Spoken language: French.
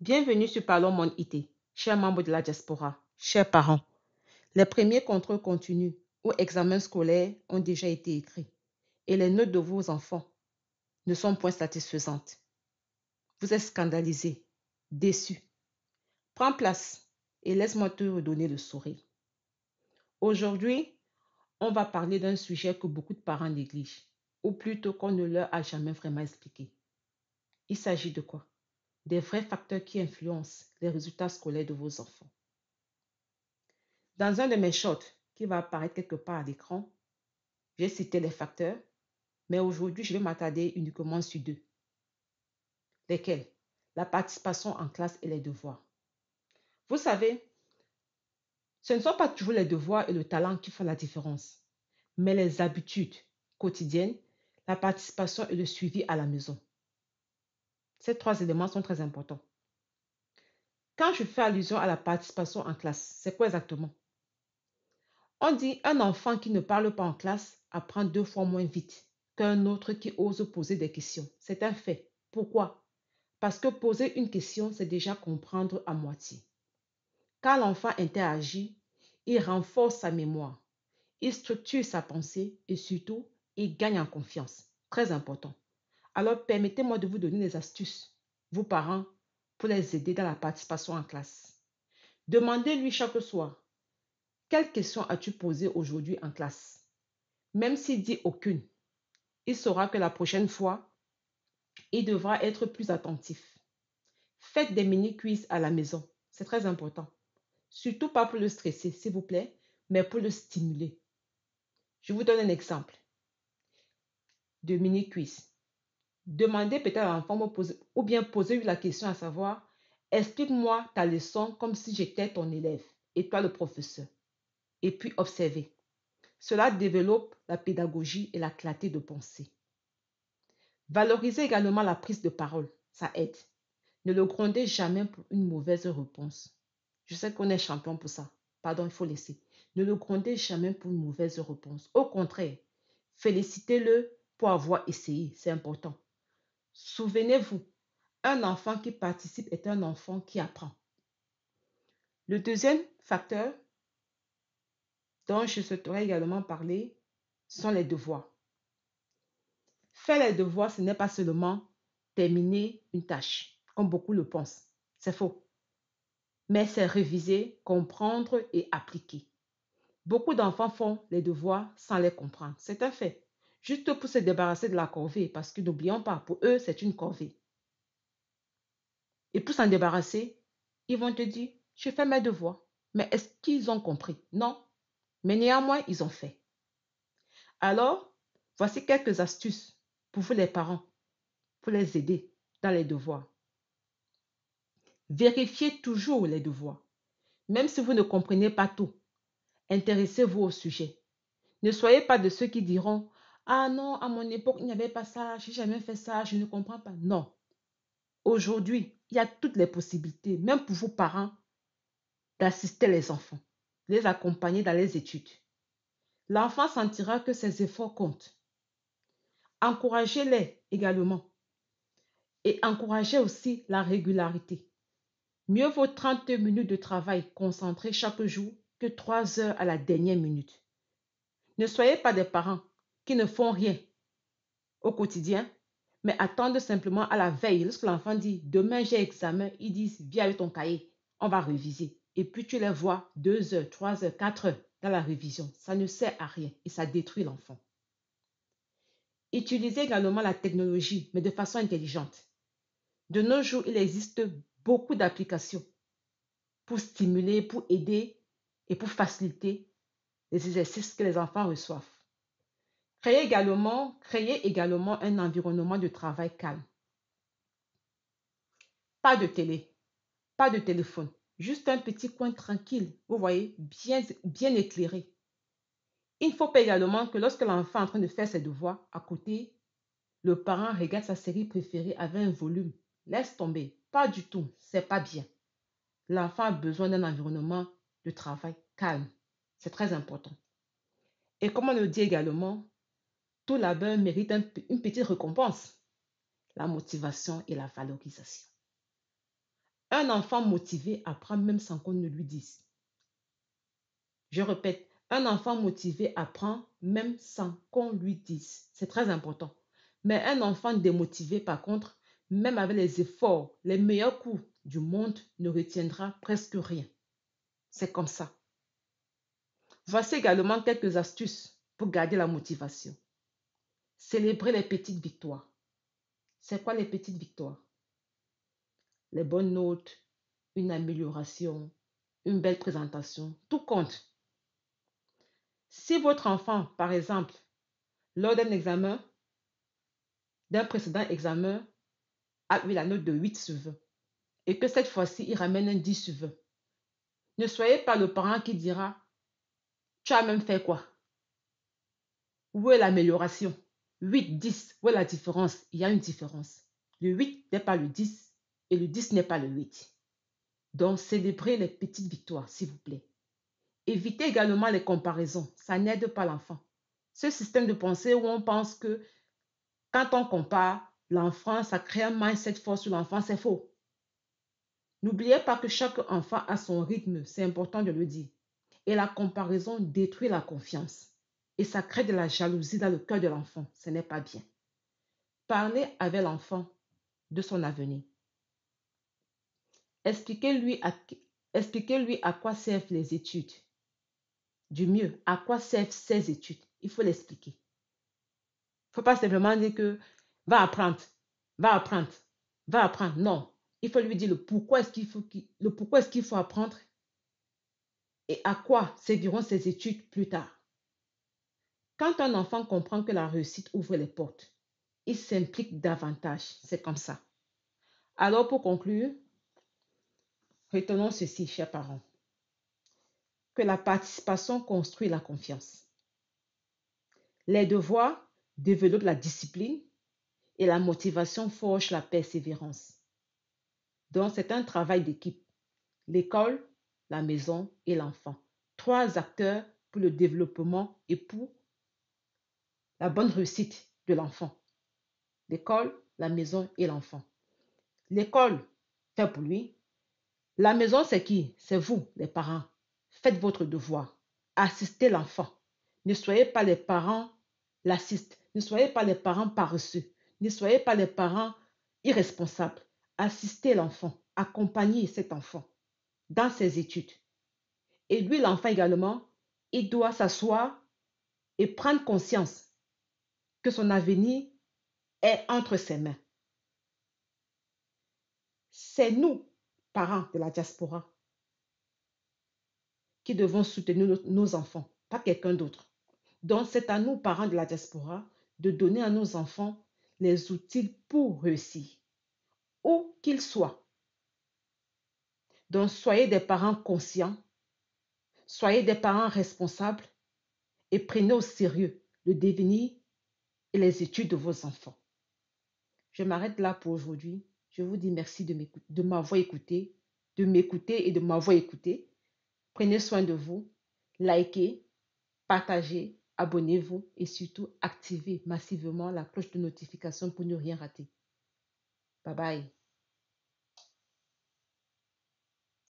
Bienvenue sur Parlons Monde IT, chers membres de la diaspora, chers parents. Les premiers contrôles continus ou examens scolaires ont déjà été écrits et les notes de vos enfants ne sont point satisfaisantes. Vous êtes scandalisés, déçus. Prends place et laisse-moi te redonner le sourire. Aujourd'hui, on va parler d'un sujet que beaucoup de parents négligent, ou plutôt qu'on ne leur a jamais vraiment expliqué. Il s'agit de quoi? Des vrais facteurs qui influencent les résultats scolaires de vos enfants. Dans un de mes shorts qui va apparaître quelque part à l'écran, j'ai cité les facteurs, mais aujourd'hui, je vais m'attarder uniquement sur deux. Lesquels? La participation en classe et les devoirs. Vous savez, ce ne sont pas toujours les devoirs et le talent qui font la différence, mais les habitudes quotidiennes, la participation et le suivi à la maison. Ces trois éléments sont très importants. Quand je fais allusion à la participation en classe, c'est quoi exactement? On dit un enfant qui ne parle pas en classe apprend 2 fois moins vite qu'un autre qui ose poser des questions. C'est un fait. Pourquoi? Parce que poser une question, c'est déjà comprendre à moitié. Quand l'enfant interagit, il renforce sa mémoire, il structure sa pensée et surtout, il gagne en confiance. Très important. Alors, permettez-moi de vous donner des astuces, vous parents, pour les aider dans la participation en classe. Demandez-lui chaque soir, quelle question as-tu posée aujourd'hui en classe? Même s'il dit aucune, il saura que la prochaine fois, il devra être plus attentif. Faites des mini-quiz à la maison. C'est très important. Surtout pas pour le stresser, s'il vous plaît, mais pour le stimuler. Je vous donne un exemple de mini-quiz. Demandez peut-être à l'enfant ou bien posez-lui la question à savoir, explique-moi ta leçon comme si j'étais ton élève et toi le professeur. Et puis observez. Cela développe la pédagogie et la clarté de pensée. Valorisez également la prise de parole. Ça aide. Ne le grondez jamais pour une mauvaise réponse. Je sais qu'on est champion pour ça. Pardon, il faut laisser. Ne le grondez jamais pour une mauvaise réponse. Au contraire, félicitez-le pour avoir essayé. C'est important. Souvenez-vous, un enfant qui participe est un enfant qui apprend. Le deuxième facteur dont je souhaiterais également parler sont les devoirs. Faire les devoirs, ce n'est pas seulement terminer une tâche, comme beaucoup le pensent. C'est faux. Mais c'est réviser, comprendre et appliquer. Beaucoup d'enfants font les devoirs sans les comprendre. C'est un fait. Juste pour se débarrasser de la corvée, parce que n'oublions pas, pour eux, c'est une corvée. Et pour s'en débarrasser, ils vont te dire, je fais mes devoirs. Mais est-ce qu'ils ont compris? Non. Mais néanmoins, ils ont fait. Alors, voici quelques astuces pour vous les parents, pour les aider dans les devoirs. Vérifiez toujours les devoirs. Même si vous ne comprenez pas tout, intéressez-vous au sujet. Ne soyez pas de ceux qui diront, ah non, à mon époque, il n'y avait pas ça, je n'ai jamais fait ça, je ne comprends pas. Non. Aujourd'hui, il y a toutes les possibilités, même pour vos parents, d'assister les enfants, les accompagner dans les études. L'enfant sentira que ses efforts comptent. Encouragez-les également et encouragez aussi la régularité. Mieux vaut 30 minutes de travail concentré chaque jour que 3 heures à la dernière minute. Ne soyez pas des parents qui ne font rien au quotidien, mais attendent simplement à la veille. Lorsque l'enfant dit demain j'ai examen, ils disent viens avec ton cahier, on va réviser. Et puis tu les vois 2 heures, 3 heures, 4 heures dans la révision. Ça ne sert à rien et ça détruit l'enfant. Utilisez également la technologie, mais de façon intelligente. De nos jours, il existe beaucoup d'applications pour stimuler, pour aider et pour faciliter les exercices que les enfants reçoivent. Créez également un environnement de travail calme. Pas de télé, pas de téléphone, juste un petit coin tranquille, vous voyez, bien éclairé. Il ne faut pas également que lorsque l'enfant est en train de faire ses devoirs, à côté, le parent regarde sa série préférée avec un volume. Laisse tomber, pas du tout, c'est pas bien. L'enfant a besoin d'un environnement de travail calme. C'est très important. Et comme on le dit également, tout labeur mérite une petite récompense, la motivation et la valorisation. Un enfant motivé apprend même sans qu'on ne lui dise. Je répète, un enfant motivé apprend même sans qu'on lui dise. C'est très important. Mais un enfant démotivé, par contre, même avec les efforts, les meilleurs coups du monde, ne retiendra presque rien. C'est comme ça. Voici également quelques astuces pour garder la motivation. Célébrer les petites victoires. C'est quoi les petites victoires? Les bonnes notes, une amélioration, une belle présentation, tout compte. Si votre enfant, par exemple, lors d'un examen, d'un précédent examen, a eu la note de 8 sur 20 et que cette fois-ci, il ramène un 10 sur 20, ne soyez pas le parent qui dira, tu as même fait quoi? Où est l'amélioration? 8, 10, où est la différence? Il y a une différence. Le 8 n'est pas le 10 et le 10 n'est pas le 8. Donc, célébrez les petites victoires, s'il vous plaît. Évitez également les comparaisons. Ça n'aide pas l'enfant. Ce système de pensée où on pense que quand on compare l'enfant, ça crée un mindset fort sur l'enfant, c'est faux. N'oubliez pas que chaque enfant a son rythme, c'est important de le dire. Et la comparaison détruit la confiance. Et ça crée de la jalousie dans le cœur de l'enfant. Ce n'est pas bien. Parlez avec l'enfant de son avenir. Expliquez-lui à quoi servent les études. Du mieux, à quoi servent ces études. Il faut l'expliquer. Il ne faut pas simplement dire que va apprendre, va apprendre, va apprendre. Non, il faut lui dire le pourquoi est-ce qu'il faut apprendre et à quoi serviront ces études plus tard. Quand un enfant comprend que la réussite ouvre les portes, il s'implique davantage. C'est comme ça. Alors pour conclure, retenons ceci, chers parents, que la participation construit la confiance. Les devoirs développent la discipline et la motivation forge la persévérance. Donc, c'est un travail d'équipe. L'école, la maison et l'enfant. Trois acteurs pour le développement et pour la bonne réussite de l'enfant. L'école, la maison et l'enfant. L'école fait pour lui. La maison, c'est qui? C'est vous, les parents. Faites votre devoir. Assistez l'enfant. Ne soyez pas les parents laxistes. Ne soyez pas les parents paresseux. Ne soyez pas les parents irresponsables. Assistez l'enfant. Accompagnez cet enfant dans ses études. Et lui, l'enfant également, il doit s'asseoir et prendre conscience que son avenir est entre ses mains. C'est nous, parents de la diaspora, qui devons soutenir nos enfants, pas quelqu'un d'autre. Donc, c'est à nous, parents de la diaspora, de donner à nos enfants les outils pour réussir, où qu'ils soient. Donc, soyez des parents conscients, soyez des parents responsables et prenez au sérieux le devenir et les études de vos enfants. Je m'arrête là pour aujourd'hui. Je vous dis merci de m'avoir écouté, de m'écouter et de m'avoir écouté. Prenez soin de vous, likez, partagez, abonnez-vous et surtout activez massivement la cloche de notification pour ne rien rater. Bye bye.